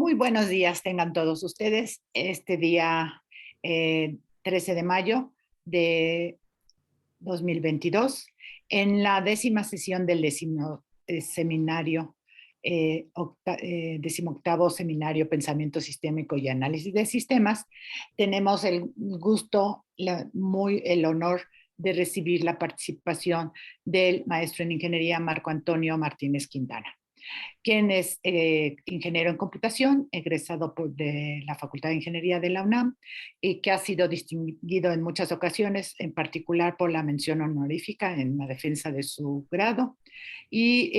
Muy buenos días tengan todos ustedes. Este día 13 de mayo de 2022, en la 10ª sesión del seminario, 18º Seminario Pensamiento Sistémico y Análisis de Sistemas, tenemos el gusto, el honor de recibir la participación del maestro en ingeniería Marco Antonio Martínez Quintana, quien es ingeniero en computación, egresado de la Facultad de Ingeniería de la UNAM y que ha sido distinguido en muchas ocasiones, en particular por la mención honorífica en la defensa de su grado, y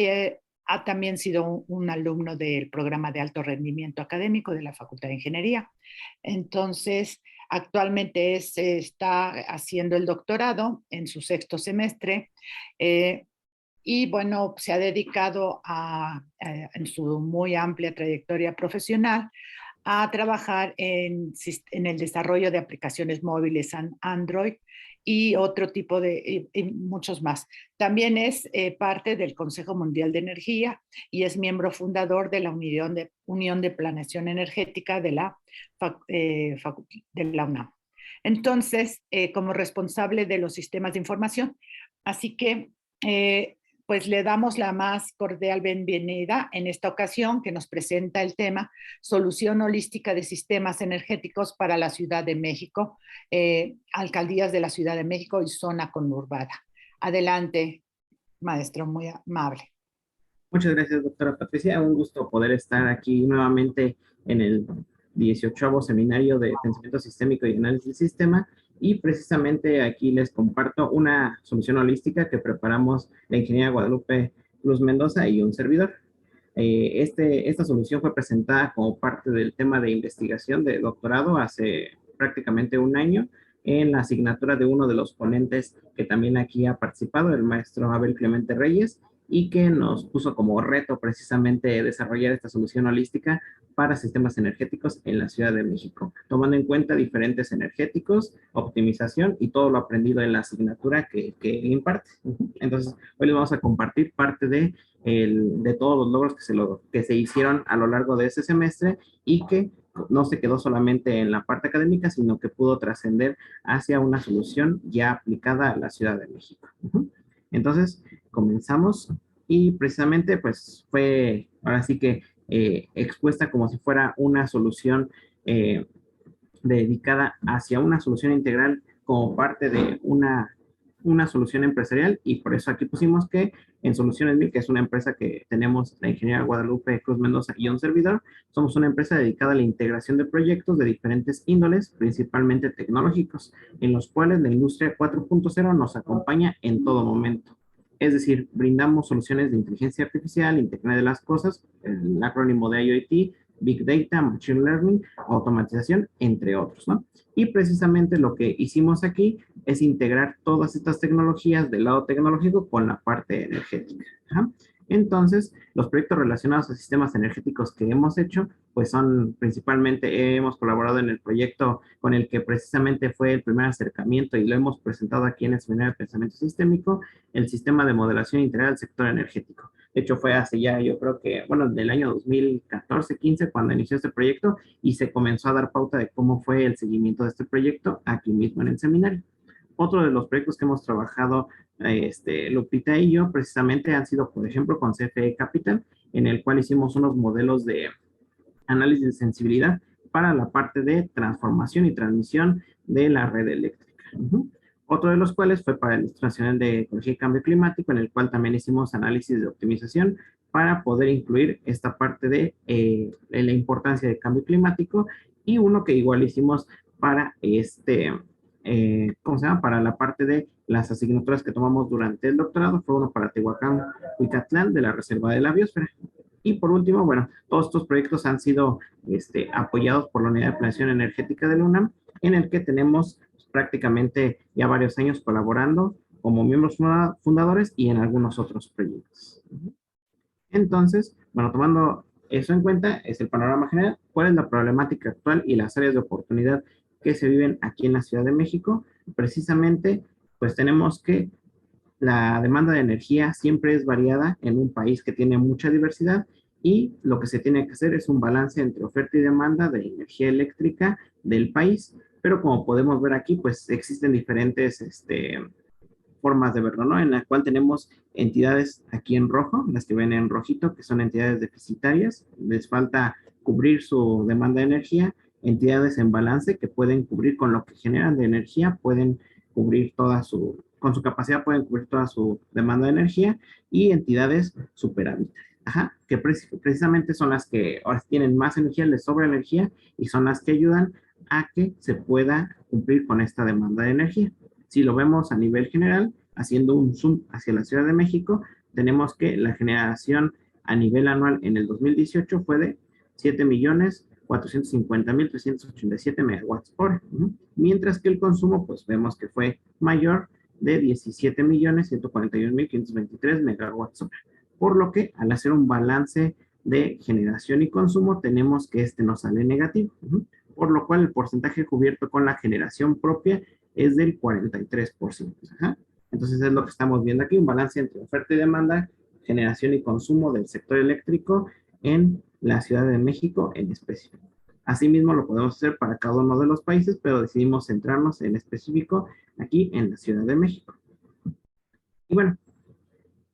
ha también sido un alumno del programa de alto rendimiento académico de la Facultad de Ingeniería. Entonces, actualmente está haciendo el doctorado en su 6º semestre, y bueno, se ha dedicado en su muy amplia trayectoria profesional a trabajar en el desarrollo de aplicaciones móviles Android y otro tipo y muchos más. También es parte del Consejo Mundial de Energía y es miembro fundador de la Unión de Planeación Energética de la UNAM. Entonces, como responsable de los sistemas de información. Así que pues le damos la más cordial bienvenida en esta ocasión, que nos presenta el tema Solución Holística de Sistemas Energéticos para la Ciudad de México, Alcaldías de la Ciudad de México y Zona Conurbada. Adelante, maestro, muy amable. Muchas gracias, doctora Patricia. Un gusto poder estar aquí nuevamente en el 18º Seminario de Pensamiento Sistémico y Análisis del Sistema. Y precisamente aquí les comparto una solución holística que preparamos la ingeniera Guadalupe Cruz Mendoza y un servidor. Esta solución fue presentada como parte del tema de investigación de doctorado hace prácticamente un año en la asignatura de uno de los ponentes que también aquí ha participado, el maestro Abel Clemente Reyes, y que nos puso como reto precisamente desarrollar esta solución holística para sistemas energéticos en la Ciudad de México, tomando en cuenta diferentes energéticos, optimización y todo lo aprendido en la asignatura que imparte. Entonces, hoy les vamos a compartir parte de todos los logros que se hicieron a lo largo de ese semestre y que no se quedó solamente en la parte académica, sino que pudo trascender hacia una solución ya aplicada a la Ciudad de México. Entonces, comenzamos y precisamente pues fue ahora sí que expuesta como si fuera una solución dedicada hacia una solución integral como parte de una solución empresarial, y por eso aquí pusimos que en Soluciones Mil, que es una empresa que tenemos la ingeniera Guadalupe Cruz Mendoza y un servidor, somos una empresa dedicada a la integración de proyectos de diferentes índoles, principalmente tecnológicos, en los cuales la industria 4.0 nos acompaña en todo momento. Es decir, brindamos soluciones de inteligencia artificial, Internet de las cosas, el acrónimo de IoT, Big Data, Machine Learning, automatización, entre otros, ¿no? Y precisamente lo que hicimos aquí es integrar todas estas tecnologías del lado tecnológico con la parte energética. ¿Ajá? Entonces, los proyectos relacionados a sistemas energéticos que hemos hecho, pues son principalmente, hemos colaborado en el proyecto con el que precisamente fue el primer acercamiento y lo hemos presentado aquí en el Seminario de Pensamiento Sistémico, el sistema de modelación integral del sector energético. De hecho, fue hace ya, yo creo que, bueno, del año 2014-15 cuando inició este proyecto y se comenzó a dar pauta de cómo fue el seguimiento de este proyecto aquí mismo en el seminario. Otro de los proyectos que hemos trabajado, Lupita y yo, precisamente han sido, por ejemplo, con CFE Capital, en el cual hicimos unos modelos de análisis de sensibilidad para la parte de transformación y transmisión de la red eléctrica. Otro de los cuales fue para el Instituto Nacional de Ecología y Cambio Climático, en el cual también hicimos análisis de optimización para poder incluir esta parte de la importancia del cambio climático, y uno que igual hicimos para ¿cómo se llama? Para la parte de las asignaturas que tomamos durante el doctorado, fue uno para Tehuacán, Huicatlán, de la Reserva de la Biosfera. Y por último, bueno, todos estos proyectos han sido apoyados por la Unidad de Planeación Energética de la UNAM, en el que tenemos prácticamente ya varios años colaborando como miembros fundadores y en algunos otros proyectos. Entonces, bueno, tomando eso en cuenta, es el panorama general. ¿Cuál es la problemática actual y las áreas de oportunidad que se viven aquí en la Ciudad de México? Precisamente, pues tenemos que la demanda de energía siempre es variada en un país que tiene mucha diversidad, y lo que se tiene que hacer es un balance entre oferta y demanda de energía eléctrica del país. Pero como podemos ver aquí, pues existen diferentes formas de verlo, ¿no? En la cual tenemos entidades aquí en rojo, las que ven en rojito, que son entidades deficitarias, les falta cubrir su demanda de energía, entidades en balance que pueden cubrir con lo que generan de energía, pueden cubrir con su capacidad pueden cubrir toda su demanda de energía, y entidades superávitarias. Ajá, que precisamente son las que ahora tienen más energía, les sobra energía y son las que ayudan a que se pueda cumplir con esta demanda de energía. Si lo vemos a nivel general, haciendo un zoom hacia la Ciudad de México, tenemos que la generación a nivel anual en el 2018 fue de 7.450.387 megawatts hora, mientras que el consumo, pues vemos que fue mayor, de 17.141.523 megawatts hora. Por lo que al hacer un balance de generación y consumo, tenemos que nos sale negativo, por lo cual el porcentaje cubierto con la generación propia es del 43%. Ajá. Entonces es lo que estamos viendo aquí, un balance entre oferta y demanda, generación y consumo del sector eléctrico en la Ciudad de México en específico. Asimismo lo podemos hacer para cada uno de los países, pero decidimos centrarnos en específico aquí en la Ciudad de México. Y bueno,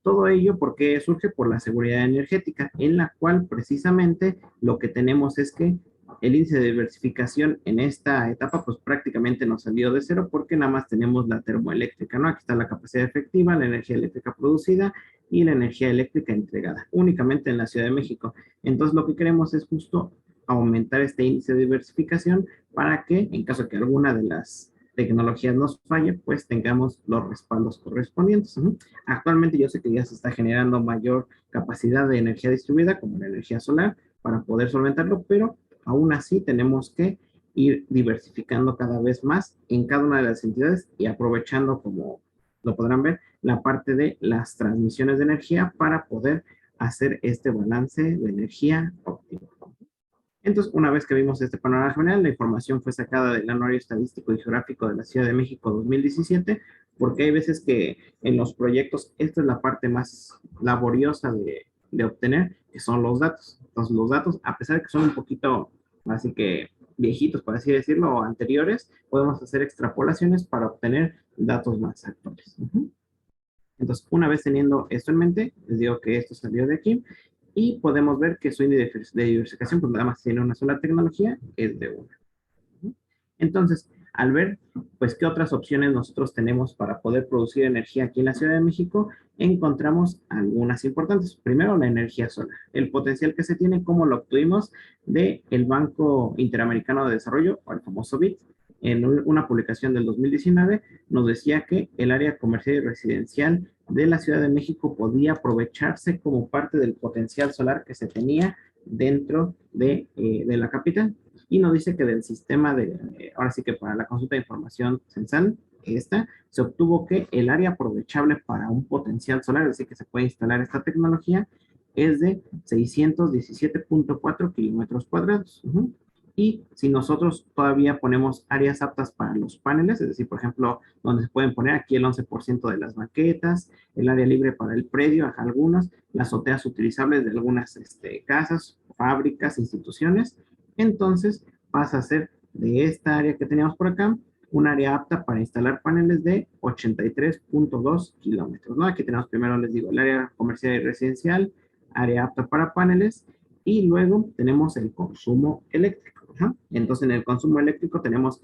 todo ello porque surge por la seguridad energética, en la cual precisamente lo que tenemos es que el índice de diversificación en esta etapa pues prácticamente nos salió de cero porque nada más tenemos la termoeléctrica, ¿no? Aquí está la capacidad efectiva, la energía eléctrica producida y la energía eléctrica entregada, únicamente en la Ciudad de México. Entonces lo que queremos es justo aumentar este índice de diversificación para que en caso de que alguna de las tecnologías nos falle, pues tengamos los respaldos correspondientes. Actualmente yo sé que ya se está generando mayor capacidad de energía distribuida, como la energía solar, para poder solventarlo, pero aún así tenemos que ir diversificando cada vez más en cada una de las entidades y aprovechando, como lo podrán ver, la parte de las transmisiones de energía para poder hacer este balance de energía óptimo. Entonces, una vez que vimos este panorama general, la información fue sacada del Anuario Estadístico y Geográfico de la Ciudad de México 2017, porque hay veces que en los proyectos, esta es la parte más laboriosa de obtener, que son los datos. Entonces, los datos, a pesar de que son un poquito, así que viejitos, por así decirlo, o anteriores, podemos hacer extrapolaciones para obtener datos más actuales. Entonces, una vez teniendo esto en mente, les digo que esto salió de aquí y podemos ver que su índice de diversificación, pues nada más tiene una sola tecnología, es de una. Entonces, al ver, pues, qué otras opciones nosotros tenemos para poder producir energía aquí en la Ciudad de México, encontramos algunas importantes. Primero, la energía solar. El potencial que se tiene, como lo obtuvimos del Banco Interamericano de Desarrollo, o el famoso BID, en una publicación del 2019, nos decía que el área comercial y residencial de la Ciudad de México podía aprovecharse como parte del potencial solar que se tenía dentro de la capital. Y nos dice que del sistema ahora sí que para la consulta de información censal, se obtuvo que el área aprovechable para un potencial solar, es decir, que se puede instalar esta tecnología, es de 617.4 kilómetros cuadrados. Y si nosotros todavía ponemos áreas aptas para los paneles, es decir, por ejemplo, donde se pueden poner aquí el 11% de las banquetas, el área libre para el predio, algunas, las azoteas utilizables de algunas casas, fábricas, instituciones, entonces pasa a ser de esta área que teníamos por acá, un área apta para instalar paneles de 83.2 kilómetros, ¿no? Aquí tenemos primero, les digo, el área comercial y residencial, área apta para paneles, y luego tenemos el consumo eléctrico. Entonces, en el consumo eléctrico tenemos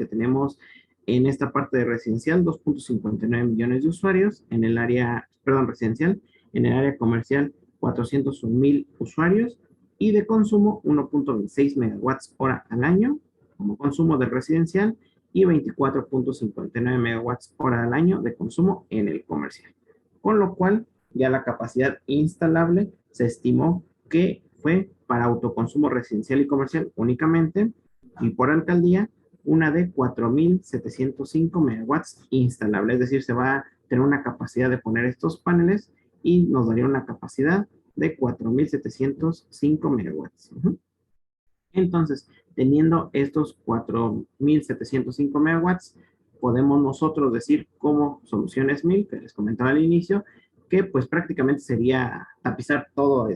en esta parte de residencial 2.59 millones de usuarios, en el área, perdón, residencial, en el área comercial 401,000 usuarios, y de consumo 1.26 megawatts hora al año como consumo de residencial y 24.59 megawatts hora al año de consumo en el comercial. Con lo cual, ya la capacidad instalable se estimó que fue para autoconsumo residencial y comercial únicamente, y por alcaldía, una de 4.705 megawatts instalable. Es decir, se va a tener una capacidad de poner estos paneles y nos daría una capacidad de 4.705 megawatts. Entonces, teniendo estos 4.705 megawatts, podemos nosotros decir como soluciones 1000, que les comentaba al inicio, que pues prácticamente sería tapizar todo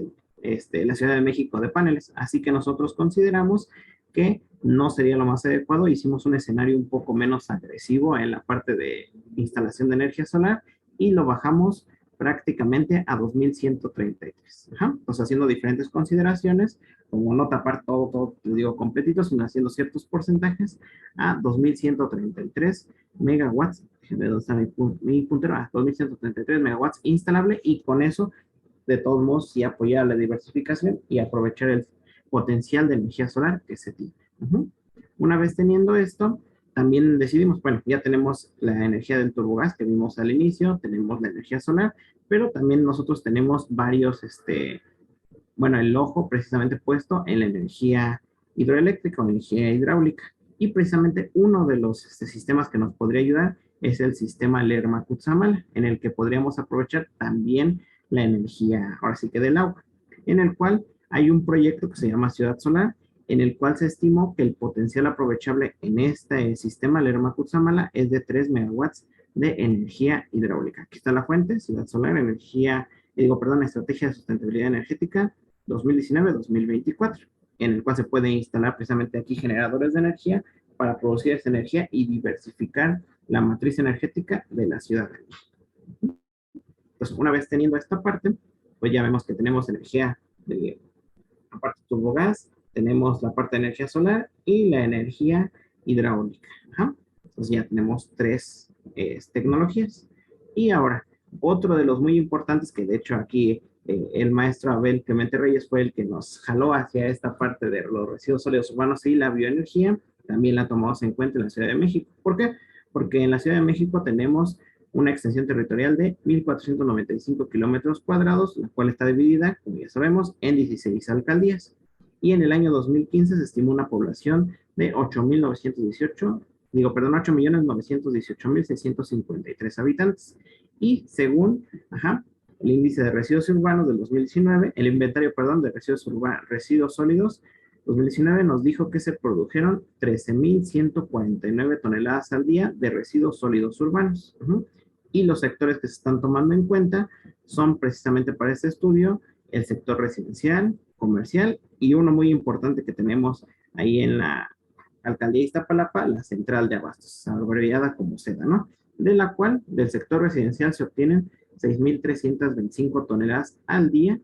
la Ciudad de México de paneles. Así que nosotros consideramos que no sería lo más adecuado. Hicimos un escenario un poco menos agresivo en la parte de instalación de energía solar y lo bajamos prácticamente a 2133. Ajá. Entonces, haciendo diferentes consideraciones, como no tapar todo, te digo, completito, sino haciendo ciertos porcentajes, a 2133 megawatts, ¿dónde está mi puntero? A 2133 megawatts instalable, y con eso, de todos modos, sí apoyar la diversificación y aprovechar el potencial de energía solar que se tiene. Uh-huh. Una vez teniendo esto, también decidimos, bueno, ya tenemos la energía del turbogás que vimos al inicio, tenemos la energía solar, pero también nosotros tenemos varios, bueno, el ojo precisamente puesto en la energía hidroeléctrica o energía hidráulica. Y precisamente uno de los sistemas que nos podría ayudar es el sistema Lerma-Cutzamala, en el que podríamos aprovechar también la energía, ahora sí que del agua, en el cual hay un proyecto que se llama Ciudad Solar, en el cual se estimó que el potencial aprovechable en este sistema Lerma-Cutzamala es de 3 megawatts de energía hidráulica. Aquí está la fuente, Ciudad Solar, estrategia de sustentabilidad energética 2019-2024, en el cual se puede instalar precisamente aquí generadores de energía para producir esa energía y diversificar la matriz energética de la ciudad. Pues una vez teniendo esta parte, pues ya vemos que tenemos energía de la parte turbogás, tenemos la parte de energía solar y la energía hidráulica. Ajá. Entonces ya tenemos tres tecnologías. Y ahora, otro de los muy importantes, que de hecho aquí el maestro Abel Clemente Reyes fue el que nos jaló hacia esta parte de los residuos sólidos urbanos y la bioenergía, también la tomamos en cuenta en la Ciudad de México. ¿Por qué? Porque en la Ciudad de México tenemos una extensión territorial de 1.495 kilómetros cuadrados, la cual está dividida, como ya sabemos, en 16 alcaldías. Y en el año 2015 se estimó una población de 8.918.653 habitantes. Y según el índice de residuos urbanos del 2019, el inventario, de residuos sólidos 2019 nos dijo que se produjeron 13.149 toneladas al día de residuos sólidos urbanos. Y los sectores que se están tomando en cuenta son precisamente para este estudio el sector residencial, comercial y uno muy importante que tenemos ahí en la alcaldía de Iztapalapa, la central de abastos, abreviada como SEDA, ¿no? De la cual del sector residencial se obtienen 6.325 toneladas al día,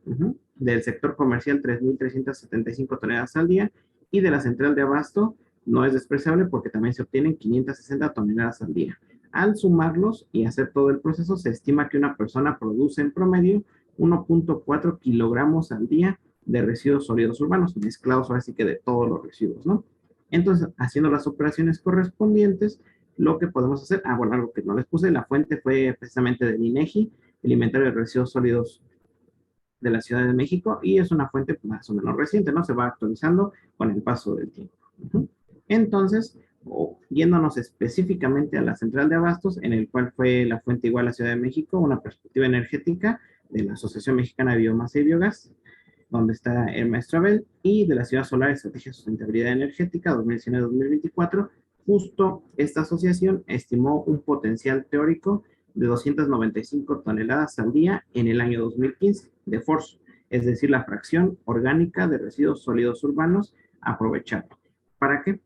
del sector comercial 3.375 toneladas al día, y de la central de abasto no es despreciable porque también se obtienen 560 toneladas al día. Al sumarlos y hacer todo el proceso, se estima que una persona produce en promedio 1.4 kilogramos al día de residuos sólidos urbanos, mezclados ahora sí que de todos los residuos, ¿no? Entonces, haciendo las operaciones correspondientes, lo que podemos hacer, bueno, algo que no les puse, la fuente fue precisamente del INEGI, el inventario de residuos sólidos de la Ciudad de México, y es una fuente más o menos reciente, ¿no? Se va actualizando con el paso del tiempo. Entonces, yéndonos específicamente a la central de abastos, en el cual fue la fuente igual a la Ciudad de México, una perspectiva energética de la Asociación Mexicana de Biomasa y Biogás, donde está el maestro Abel, y de la Ciudad Solar Estrategia de Sustentabilidad Energética 2019-2024, justo esta asociación estimó un potencial teórico de 295 toneladas al día en el año 2015 de FORSO, es decir, la fracción orgánica de residuos sólidos urbanos aprovechable. ¿Para qué?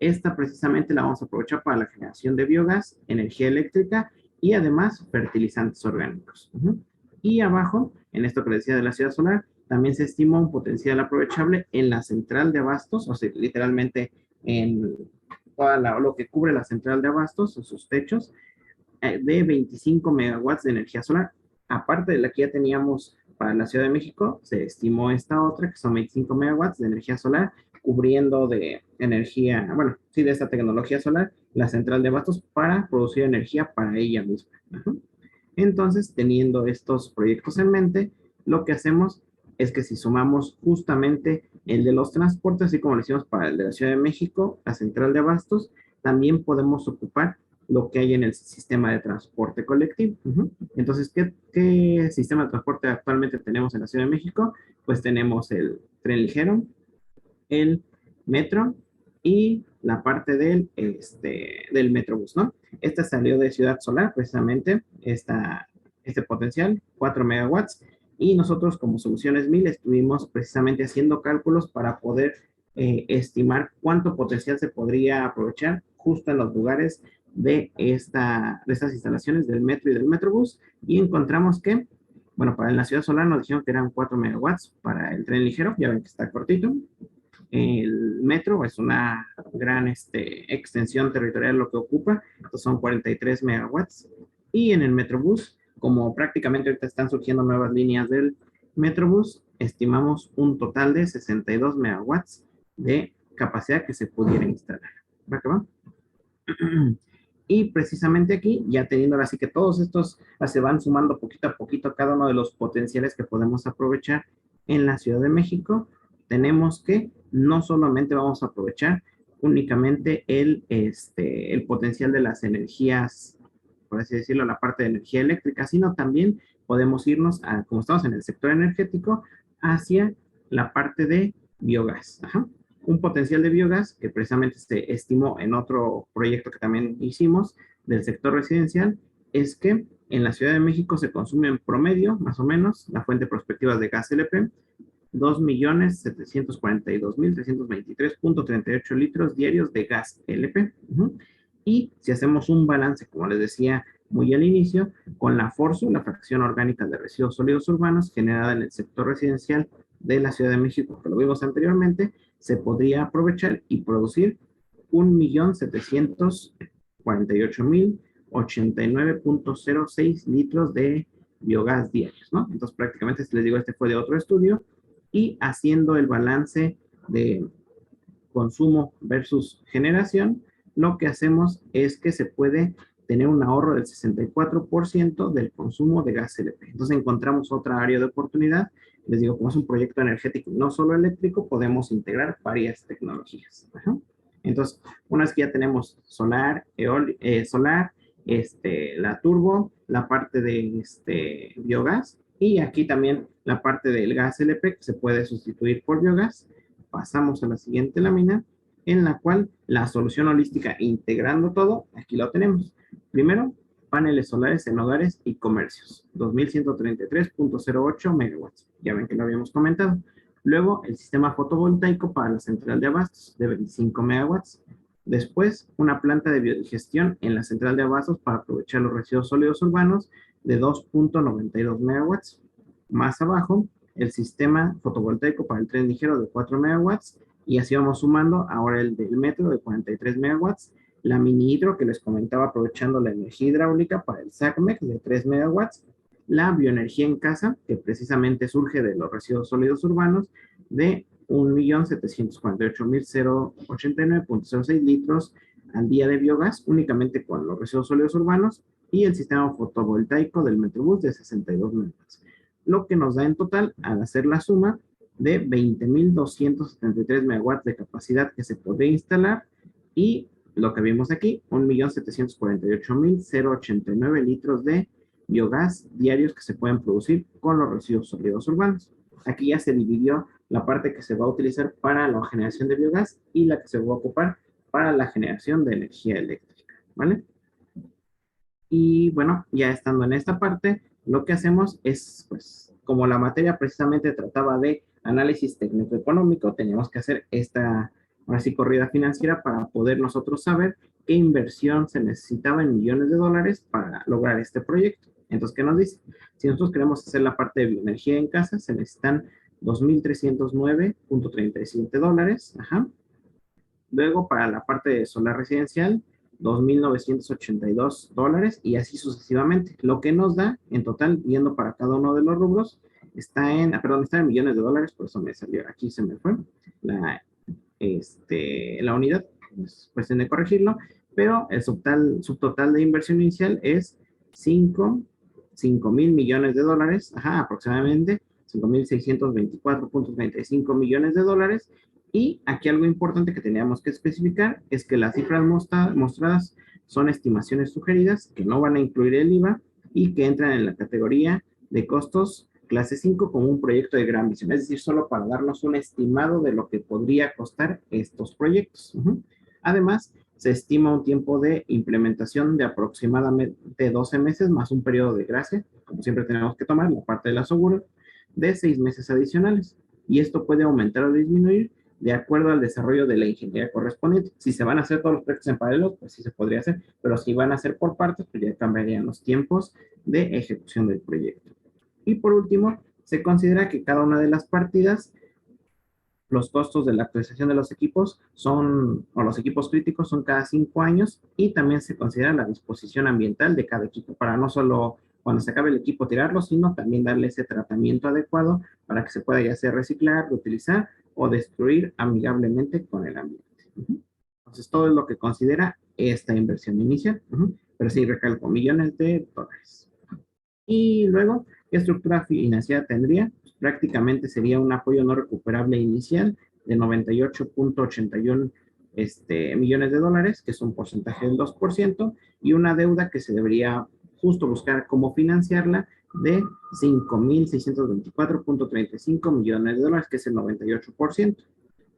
Esta precisamente la vamos a aprovechar para la generación de biogás, energía eléctrica y además fertilizantes orgánicos. Y abajo, en esto que les decía de la ciudad solar, también se estima un potencial aprovechable en la central de abastos, o sea, literalmente en lo que cubre la central de abastos, en sus techos, de 25 megawatts de energía solar. Aparte de la que ya teníamos para la Ciudad de México, se estimó esta otra, que son 25 megawatts de energía solar, cubriendo de energía, bueno, sí, de esta tecnología solar, la central de abastos para producir energía para ella misma. Entonces, teniendo estos proyectos en mente, lo que hacemos es que si sumamos justamente el de los transportes, así como lo hicimos para el de la Ciudad de México, la central de abastos, también podemos ocupar lo que hay en el sistema de transporte colectivo. Entonces, ¿qué sistema de transporte actualmente tenemos en la Ciudad de México? Pues tenemos el tren ligero, el metro y la parte del Metrobús, ¿no? Salió de Ciudad Solar, precisamente, este potencial, 4 megawatts, Y nosotros como Soluciones 1000 estuvimos precisamente haciendo cálculos para poder estimar cuánto potencial se podría aprovechar justo en los lugares de estas instalaciones del metro y del Metrobús, y encontramos que, bueno, para la ciudad solar nos dijeron que eran 4 megawatts para el tren ligero, ya ven que está cortito. El metro es una gran extensión territorial lo que ocupa, estos son 43 megawatts, y en el Metrobús, como prácticamente ahorita están surgiendo nuevas líneas del Metrobús, estimamos un total de 62 megawatts de capacidad que se pudiera instalar. ¿Va que va? Y precisamente aquí, ya teniendo así que todos estos se van sumando poquito a poquito cada uno de los potenciales que podemos aprovechar en la Ciudad de México, tenemos que no solamente vamos a aprovechar únicamente el potencial de las energías, por así decirlo, la parte de energía eléctrica, sino también podemos irnos, como estamos en el sector energético, hacia la parte de biogás. Ajá. Un potencial de biogás que precisamente se estimó en otro proyecto que también hicimos del sector residencial, es que en la Ciudad de México se consume en promedio, más o menos, la fuente prospectiva de gas LP, 2.742.323.38 litros diarios de gas LP. Y si hacemos un balance, como les decía muy al inicio, con la FORSU, la fracción orgánica de residuos sólidos urbanos generada en el sector residencial de la Ciudad de México, que lo vimos anteriormente, se podría aprovechar y producir 1.748.089.06 litros de biogás diarios, ¿no? Entonces, prácticamente, si les digo, este fue de otro estudio, y haciendo el balance de consumo versus generación, lo que hacemos es que se puede tener un ahorro del 64% del consumo de gas LP. Entonces encontramos otra área de oportunidad. Les digo, como es un proyecto energético no solo eléctrico, podemos integrar varias tecnologías. Ajá. Entonces, una vez que ya tenemos solar, la turbo, la parte de biogás, y aquí también la parte del gas LP que se puede sustituir por biogás, pasamos a la siguiente lámina, en la cual la solución holística integrando todo, aquí lo tenemos. Primero, paneles solares en hogares y comercios, 2.133.08 megawatts. Ya ven que lo habíamos comentado. Luego, el sistema fotovoltaico para la central de abastos de 25 megawatts. Después, una planta de biodigestión en la central de abastos para aprovechar los residuos sólidos urbanos de 2.92 megawatts. Más abajo, el sistema fotovoltaico para el tren ligero de 4 megawatts, y así vamos sumando ahora el del metro de 43 megawatts, la mini hidro que les comentaba aprovechando la energía hidráulica para el SACMEX de 3 megawatts, la bioenergía en casa que precisamente surge de los residuos sólidos urbanos de 1.748.089.06 litros al día de biogás únicamente con los residuos sólidos urbanos, y el sistema fotovoltaico del Metrobús de 62 megawatts, lo que nos da en total, al hacer la suma, de 20.273 megawatts de capacidad que se puede instalar, y lo que vimos aquí, 1.748.089 litros de biogás diarios que se pueden producir con los residuos sólidos urbanos. Aquí ya se dividió la parte que se va a utilizar para la generación de biogás y la que se va a ocupar para la generación de energía eléctrica, ¿vale? Y bueno, ya estando en esta parte, lo que hacemos es, pues, como la materia precisamente trataba de análisis técnico-económico, teníamos que hacer esta, ahora sí, corrida financiera para poder nosotros saber qué inversión se necesitaba en millones de dólares para lograr este proyecto. Entonces, ¿qué nos dice? Si nosotros queremos hacer la parte de bioenergía en casa, se necesitan 2.309.37 dólares. Ajá. Luego, para la parte de solar residencial, 2.982 dólares, y así sucesivamente. Lo que nos da en total, viendo para cada uno de los rubros, está en millones de dólares, por eso me salió, aquí se me fue la unidad, es cuestión de corregirlo, pero el subtotal de inversión inicial es 5.000 millones de dólares, ajá, aproximadamente 5.624.35 millones de dólares. Y aquí algo importante que teníamos que especificar es que las cifras mostradas son estimaciones sugeridas que no van a incluir el IVA y que entran en la categoría de costos clase 5 como un proyecto de gran visión, es decir, solo para darnos un estimado de lo que podría costar estos proyectos. Además, se estima un tiempo de implementación de aproximadamente 12 meses más un periodo de gracia, como siempre tenemos que tomar la parte del aseguro, de 6 meses adicionales. Y esto puede aumentar o disminuir de acuerdo al desarrollo de la ingeniería correspondiente. Si se van a hacer todos los proyectos en paralelo, pues sí se podría hacer, pero si van a hacer por partes, pues ya cambiarían los tiempos de ejecución del proyecto. Y por último, se considera que cada una de las partidas, los costos de la actualización de los equipos son, o los equipos críticos son cada 5 años, y también se considera la disposición ambiental de cada equipo para no solo cuando se acabe el equipo tirarlo, sino también darle ese tratamiento adecuado para que se pueda ya sea reciclar, reutilizar o destruir amigablemente con el ambiente. Entonces, todo es lo que considera esta inversión inicial. Pero sí, recalco, millones de dólares. Y luego, ¿qué estructura financiera tendría? Pues, prácticamente sería un apoyo no recuperable inicial de 98.81 millones de dólares, que es un porcentaje del 2%, y una deuda que se debería justo buscar cómo financiarla de 5.624.35 millones de dólares, que es el 98%.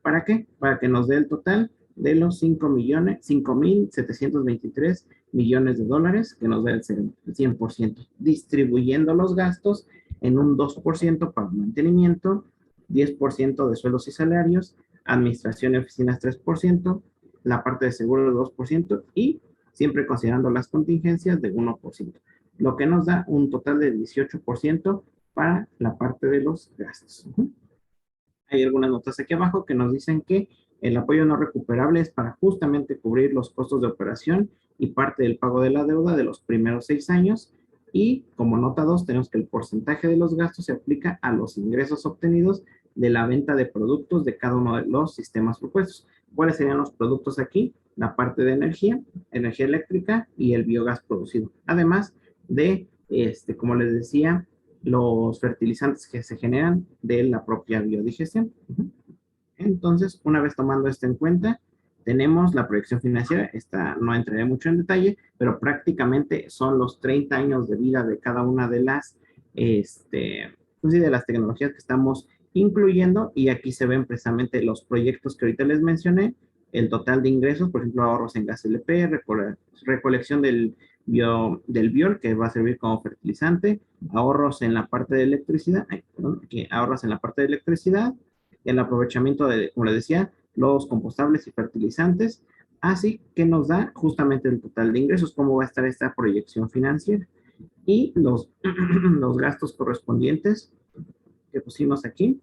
¿Para qué? Para que nos dé el total de los 5.723 millones de dólares, que nos da el 100%, distribuyendo los gastos en un 2% para mantenimiento, 10% de sueldos y salarios, administración y oficinas 3%, la parte de seguro de 2% y siempre considerando las contingencias de 1%, lo que nos da un total de 18% para la parte de los gastos. Hay algunas notas aquí abajo que nos dicen que el apoyo no recuperable es para justamente cubrir los costos de operación y parte del pago de la deuda de los primeros 6 años. Y como nota 2, tenemos que el porcentaje de los gastos se aplica a los ingresos obtenidos de la venta de productos de cada uno de los sistemas propuestos. ¿Cuáles serían los productos aquí? La parte de energía, energía eléctrica y el biogás producido. Además de, como les decía, los fertilizantes que se generan de la propia biodigestión. Entonces, una vez tomando esto en cuenta, tenemos la proyección financiera. Esta no entraré mucho en detalle, pero prácticamente son los 30 años de vida de cada una de las, pues sí, de las tecnologías que estamos incluyendo, y aquí se ven precisamente los proyectos que ahorita les mencioné, el total de ingresos, por ejemplo, ahorros en gas LP, recolección del biol, que va a servir como fertilizante, ahorros en la parte de electricidad, ahorros en la parte de electricidad, el aprovechamiento de, como les decía, los compostables y fertilizantes, así que nos da justamente el total de ingresos, cómo va a estar esta proyección financiera, y los gastos correspondientes que pusimos aquí,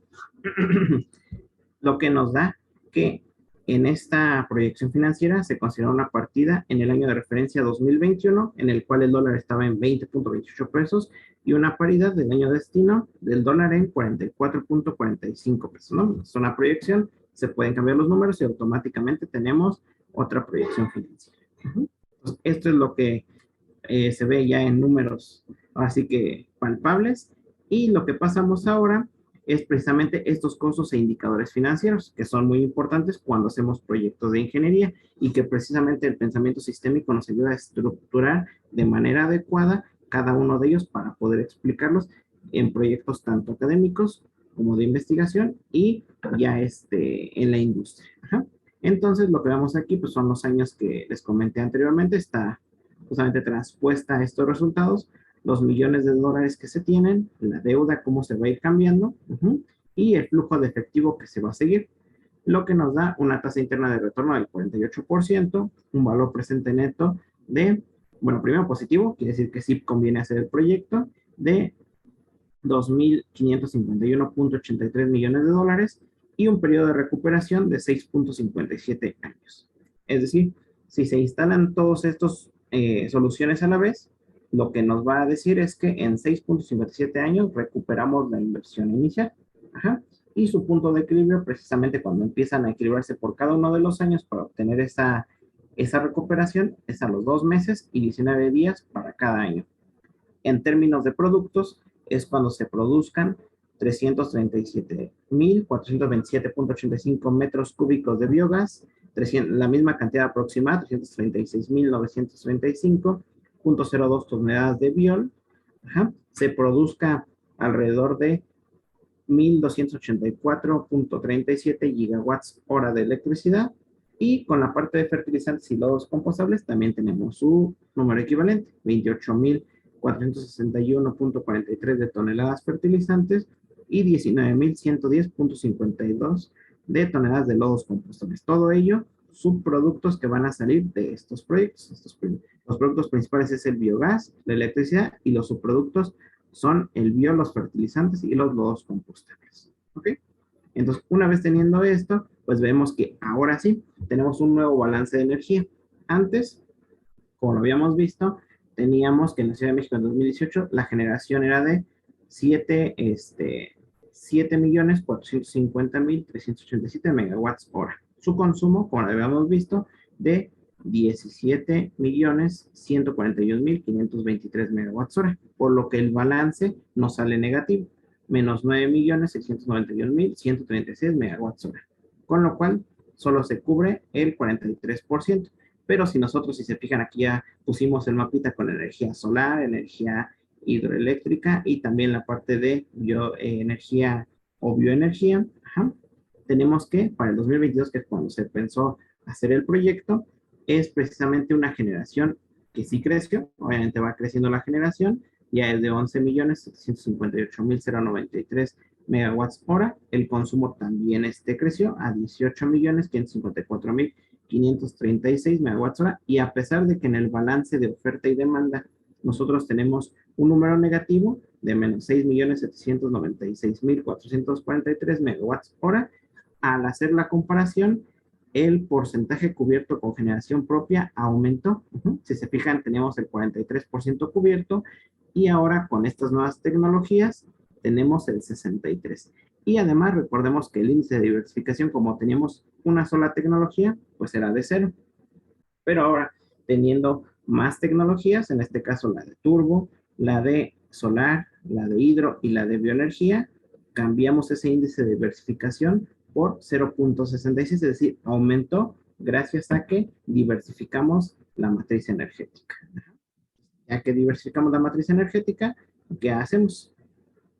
lo que nos da que en esta proyección financiera se considera una partida en el año de referencia 2021, en el cual el dólar estaba en 20.28 pesos, y una paridad del año destino del dólar en 44.45 pesos, ¿no? Es una proyección, se pueden cambiar los números y automáticamente tenemos otra proyección financiera. Entonces, esto es lo que se ve ya en números, así que palpables, y lo que pasamos ahora es precisamente estos costos e indicadores financieros, que son muy importantes cuando hacemos proyectos de ingeniería, y que precisamente el pensamiento sistémico nos ayuda a estructurar de manera adecuada cada uno de ellos para poder explicarlos en proyectos tanto académicos como de investigación y ya en la industria. Entonces, lo que vemos aquí pues son los años que les comenté anteriormente. Está justamente transpuesta a estos resultados, los millones de dólares que se tienen, la deuda, cómo se va a ir cambiando, y el flujo de efectivo que se va a seguir, lo que nos da una tasa interna de retorno del 48%, un valor presente neto de, bueno, primero positivo, quiere decir que sí conviene hacer el proyecto, de 2.551.83 millones de dólares, y un periodo de recuperación de 6.57 años. Es decir, si se instalan todos estos soluciones a la vez, lo que nos va a decir es que en 6.57 años recuperamos la inversión inicial. Y su punto de equilibrio, precisamente cuando empiezan a equilibrarse por cada uno de los años para obtener esa recuperación, es a los 2 meses y 19 días para cada año. En términos de productos, es cuando se produzcan 337.427.85 metros cúbicos de biogás, la misma cantidad aproximada, 336.935.02 toneladas de biol, se produzca alrededor de 1.284.37 gigawatts hora de electricidad, y con la parte de fertilizantes y lodos compostables también tenemos su número equivalente, 28.461.43 de toneladas fertilizantes y 19.110.52 de toneladas de lodos compostables. Todo ello, subproductos que van a salir de estos proyectos. Los productos principales es el biogás, la electricidad, y los subproductos son el bio, los fertilizantes y los lodos compostables. ¿Ok? Entonces, una vez teniendo esto, pues vemos que ahora sí tenemos un nuevo balance de energía. Antes, como lo habíamos visto, teníamos que en la Ciudad de México en 2018 la generación era de 7.450.387 megawatts hora. Su consumo, como lo habíamos visto, de 17.141.523 megawatts hora, por lo que el balance nos sale negativo, menos 9.691.136 megawatts hora, con lo cual solo se cubre el 43%. Pero si nosotros, si se fijan, aquí ya pusimos el mapita con energía solar, energía hidroeléctrica y también la parte de bioenergía o bioenergía. Ajá. Tenemos que para el 2022, que es cuando se pensó hacer el proyecto, es precisamente una generación que sí creció, obviamente va creciendo la generación, ya es de 11.758.093 megawatts hora. El consumo también creció a 18.554.536 megawatts hora, y a pesar de que en el balance de oferta y demanda nosotros tenemos un número negativo de menos 6.796.443 megawatts hora, al hacer la comparación, el porcentaje cubierto con generación propia aumentó. Si se fijan, teníamos el 43% cubierto y ahora con estas nuevas tecnologías tenemos el 63%. Y además recordemos que el índice de diversificación, como teníamos una sola tecnología, pues era de 0. Pero ahora, teniendo más tecnologías, en este caso la de turbo, la de solar, la de hidro y la de bioenergía, cambiamos ese índice de diversificación por 0.66, es decir, aumentó gracias a que diversificamos la matriz energética. Ya que diversificamos la matriz energética, ¿qué hacemos?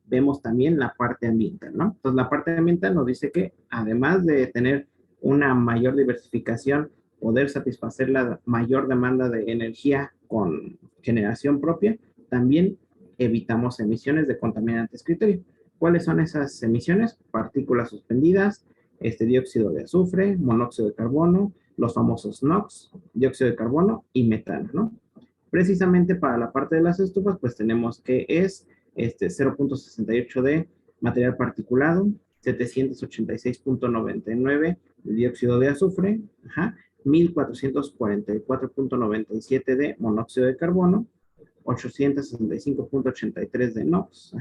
Vemos también la parte ambiental, ¿no? Entonces, la parte ambiental nos dice que además de tener una mayor diversificación, poder satisfacer la mayor demanda de energía con generación propia, también evitamos emisiones de contaminantes criterio. ¿Cuáles son esas emisiones? Partículas suspendidas, dióxido de azufre, monóxido de carbono, los famosos NOx, dióxido de carbono y metano, ¿no? Precisamente para la parte de las estufas, pues tenemos que es 0.68 de material particulado, 786.99 de dióxido de azufre, 1.444.97 de monóxido de carbono, 865.83 de NOx,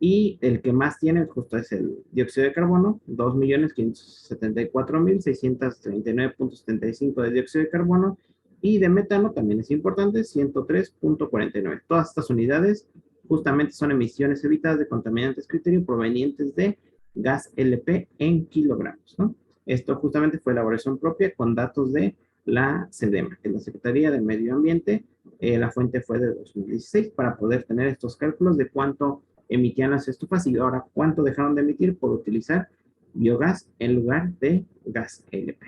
y el que más tiene justo es el dióxido de carbono, 2.574.639.75 de dióxido de carbono, y de metano también es importante, 103.49. Todas estas unidades justamente son emisiones evitadas de contaminantes criterio provenientes de gas LP en kilogramos, ¿no? Esto justamente fue elaboración propia con datos de la SEDEMA, que es la Secretaría de Medio Ambiente. La fuente fue de 2016 para poder tener estos cálculos de cuánto emitían las estufas y ahora cuánto dejaron de emitir por utilizar biogás en lugar de gas LP.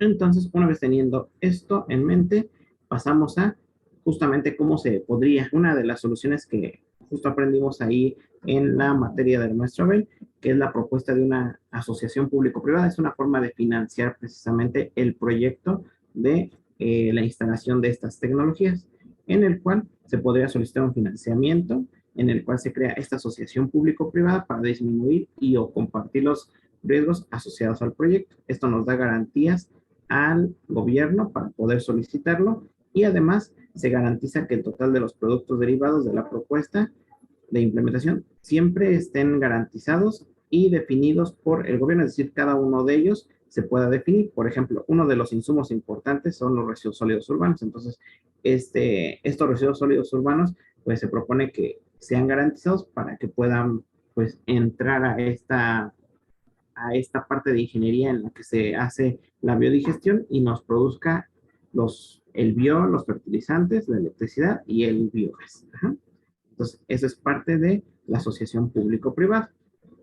Entonces, una vez teniendo esto en mente, pasamos a justamente cómo se podría, una de las soluciones que justo aprendimos ahí en la materia del maestro Abel, que es la propuesta de una asociación público-privada. Es una forma de financiar precisamente el proyecto de la instalación de estas tecnologías, en el cual se podría solicitar un financiamiento, en el cual se crea esta asociación público-privada para disminuir y o compartir los riesgos asociados al proyecto. Esto nos da garantías al gobierno para poder solicitarlo y además se garantiza que el total de los productos derivados de la propuesta de implementación siempre estén garantizados y definidos por el gobierno, es decir, cada uno de ellos se pueda definir. Por ejemplo, uno de los insumos importantes son los residuos sólidos urbanos. Entonces, estos residuos sólidos urbanos, pues se propone que sean garantizados para que puedan, pues, entrar a esta parte de ingeniería en la que se hace la biodigestión y nos produzca los fertilizantes, la electricidad y el biogás. Entonces, eso es parte de la asociación público-privada.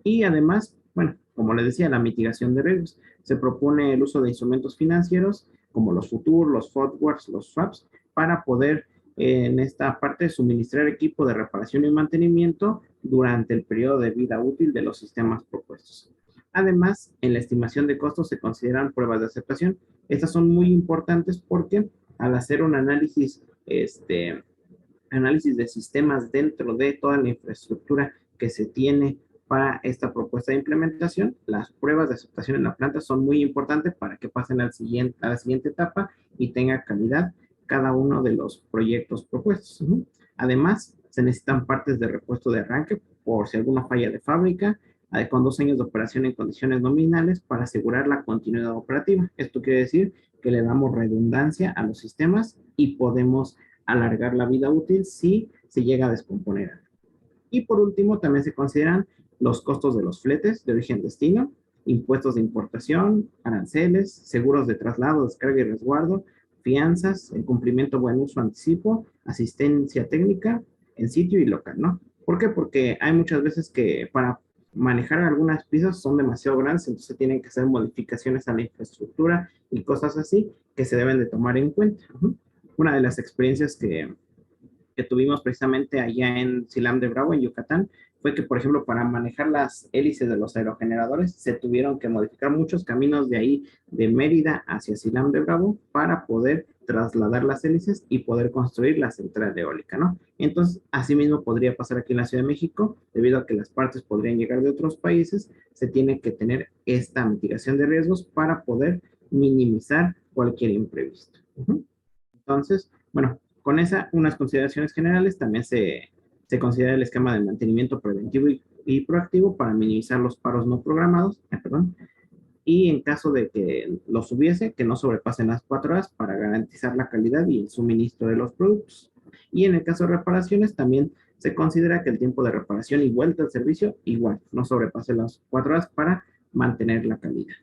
Y además, bueno, como les decía, la mitigación de riesgos. Se propone el uso de instrumentos financieros como los futuros, los forwards, los swaps, para poder en esta parte suministrar equipo de reparación y mantenimiento durante el periodo de vida útil de los sistemas propuestos. Además, en la estimación de costos se consideran pruebas de aceptación. Estas son muy importantes porque al hacer un análisis de sistemas dentro de toda la infraestructura que se tiene para esta propuesta de implementación, las pruebas de aceptación en la planta son muy importantes para que pasen a la siguiente etapa y tenga calidad cada uno de los proyectos propuestos. Además, se necesitan partes de repuesto de arranque por si alguna falla de fábrica, con 2 años de operación en condiciones nominales para asegurar la continuidad operativa. Esto quiere decir que le damos redundancia a los sistemas y podemos alargar la vida útil si se llega a descomponer. Y por último, también se consideran los costos de los fletes de origen-destino, impuestos de importación, aranceles, seguros de traslado, descarga y resguardo, fianzas, el cumplimiento buen uso anticipo, asistencia técnica en sitio y local, ¿no? ¿Por qué? Porque hay muchas veces que para manejar algunas piezas son demasiado grandes, entonces se tienen que hacer modificaciones a la infraestructura y cosas así que se deben de tomar en cuenta. Una de las experiencias que tuvimos precisamente allá en Silam de Bravo, en Yucatán, fue que, por ejemplo, para manejar las hélices de los aerogeneradores, se tuvieron que modificar muchos caminos de ahí, de Mérida hacia Silam de Bravo, para poder trasladar las hélices y poder construir la central eólica, ¿no? Entonces, asimismo podría pasar aquí en la Ciudad de México, debido a que las partes podrían llegar de otros países, se tiene que tener esta mitigación de riesgos para poder minimizar cualquier imprevisto. Entonces, bueno, con unas consideraciones generales, también se considera el esquema de mantenimiento preventivo y proactivo para minimizar los paros no programados, perdón, y en caso de que los hubiese, que no sobrepasen las 4 horas para garantizar la calidad y el suministro de los productos. Y en el caso de reparaciones, también se considera que el tiempo de reparación y vuelta al servicio igual, no sobrepase las 4 horas para mantener la calidad.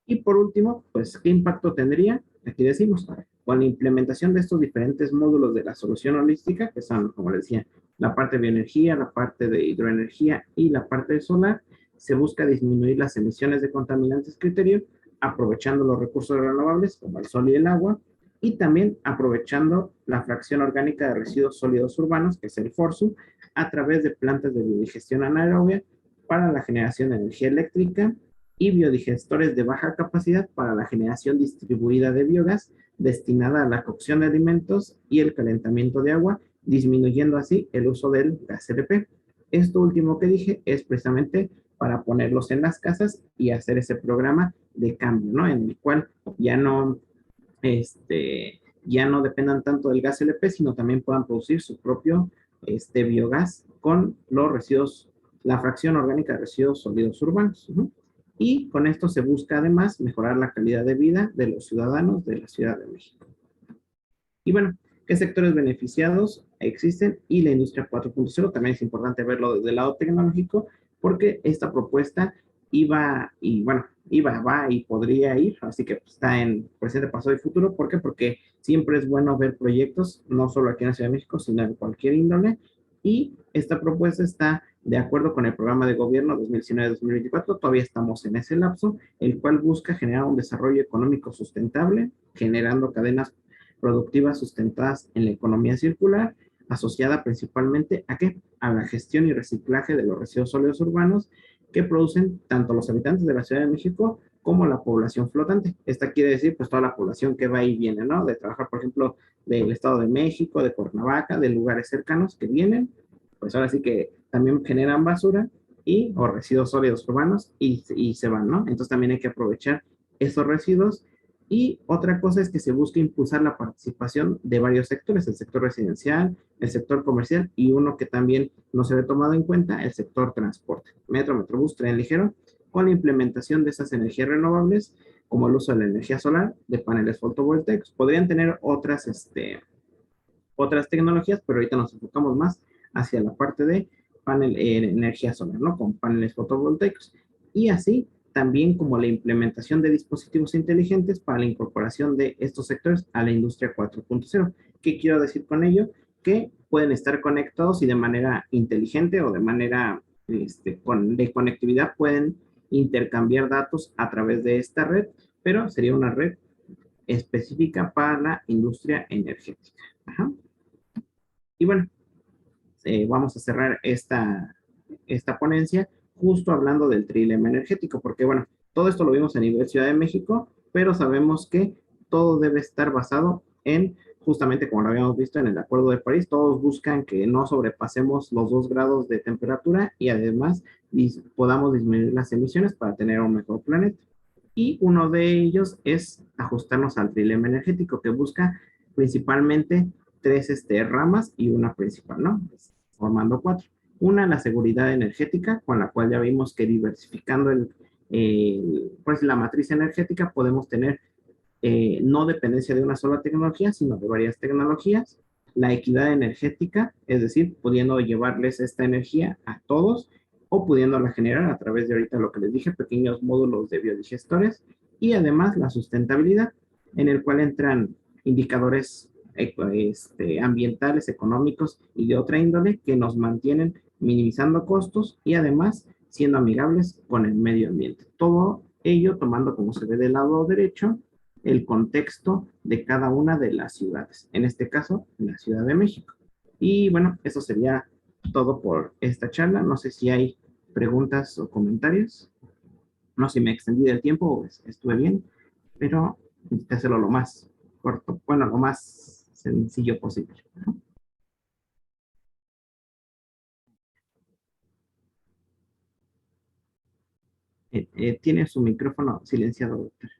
Y por último, pues, ¿qué impacto tendría? Aquí decimos, con la implementación de estos diferentes módulos de la solución holística, que son, como les decía, la parte de bioenergía, la parte de hidroenergía y la parte de solar, se busca disminuir las emisiones de contaminantes criterio, aprovechando los recursos renovables como el sol y el agua, y también aprovechando la fracción orgánica de residuos sólidos urbanos, que es el FORSU, a través de plantas de biodigestión anaerobia para la generación de energía eléctrica y biodigestores de baja capacidad para la generación distribuida de biogás destinada a la cocción de alimentos y el calentamiento de agua, disminuyendo así el uso del gas LP. Esto último que dije es precisamente para ponerlos en las casas y hacer ese programa de cambio, ¿no? En el cual ya no, ya no dependan tanto del gas LP, sino también puedan producir su propio biogás con los residuos, la fracción orgánica de residuos sólidos urbanos. Y con esto se busca además mejorar la calidad de vida de los ciudadanos de la Ciudad de México. Y bueno, ¿qué sectores beneficiados existen? Y la industria 4.0 también es importante verlo desde el lado tecnológico, porque esta propuesta iba y bueno, va y podría ir, así que está en presente, pasado y futuro. ¿Por qué? Porque siempre es bueno ver proyectos, no solo aquí en la Ciudad de México, sino en cualquier índole, y esta propuesta está de acuerdo con el programa de gobierno 2019-2024, todavía estamos en ese lapso, el cual busca generar un desarrollo económico sustentable, generando cadenas productivas sustentadas en la economía circular, asociada principalmente a ¿qué? A la gestión y reciclaje de los residuos sólidos urbanos que producen tanto los habitantes de la Ciudad de México como la población flotante. Esta quiere decir pues toda la población que va y viene, ¿no? De trabajar, por ejemplo, del Estado de México, de Cuernavaca, de lugares cercanos que vienen, pues ahora sí que también generan basura o residuos sólidos urbanos y se van, ¿no? Entonces también hay que aprovechar esos residuos. Y otra cosa es que se busca impulsar la participación de varios sectores, el sector residencial, el sector comercial y uno que también no se ve tomado en cuenta, el sector transporte, metro, metrobús, tren ligero, con la implementación de esas energías renovables, como el uso de la energía solar, de paneles fotovoltaicos. Podrían tener otras tecnologías, pero ahorita nos enfocamos más hacia la parte de energía solar, ¿no? Con paneles fotovoltaicos. Y así también como la implementación de dispositivos inteligentes para la incorporación de estos sectores a la industria 4.0. ¿Qué quiero decir con ello? Que pueden estar conectados y de manera inteligente o de manera de conectividad pueden intercambiar datos a través de esta red, pero sería una red específica para la industria energética. Ajá. Y bueno, vamos a cerrar esta ponencia justo hablando del trilema energético, porque bueno, todo esto lo vimos a nivel Ciudad de México, pero sabemos que todo debe estar basado en, justamente como lo habíamos visto en el Acuerdo de París, todos buscan que no sobrepasemos los 2 grados de temperatura y además podamos disminuir las emisiones para tener un mejor planeta. Y uno de ellos es ajustarnos al trilema energético que busca principalmente 3 ramas y una principal, ¿no? Formando 4. Una, la seguridad energética, con la cual ya vimos que diversificando pues la matriz energética podemos tener no dependencia de una sola tecnología, sino de varias tecnologías. La equidad energética, es decir, pudiendo llevarles esta energía a todos o pudiéndola generar a través de ahorita lo que les dije, pequeños módulos de biodigestores. Y además la sustentabilidad, en el cual entran indicadores ambientales, económicos y de otra índole que nos mantienen minimizando costos y además siendo amigables con el medio ambiente. Todo ello tomando, como se ve del lado derecho, el contexto de cada una de las ciudades, en este caso, la Ciudad de México. Y bueno, eso sería todo por esta charla. No sé si hay preguntas o comentarios. No sé si me extendí del tiempo o estuve bien, pero intenté hacerlo lo más corto, bueno, lo más sencillo posible. Tiene su micrófono silenciado, doctor.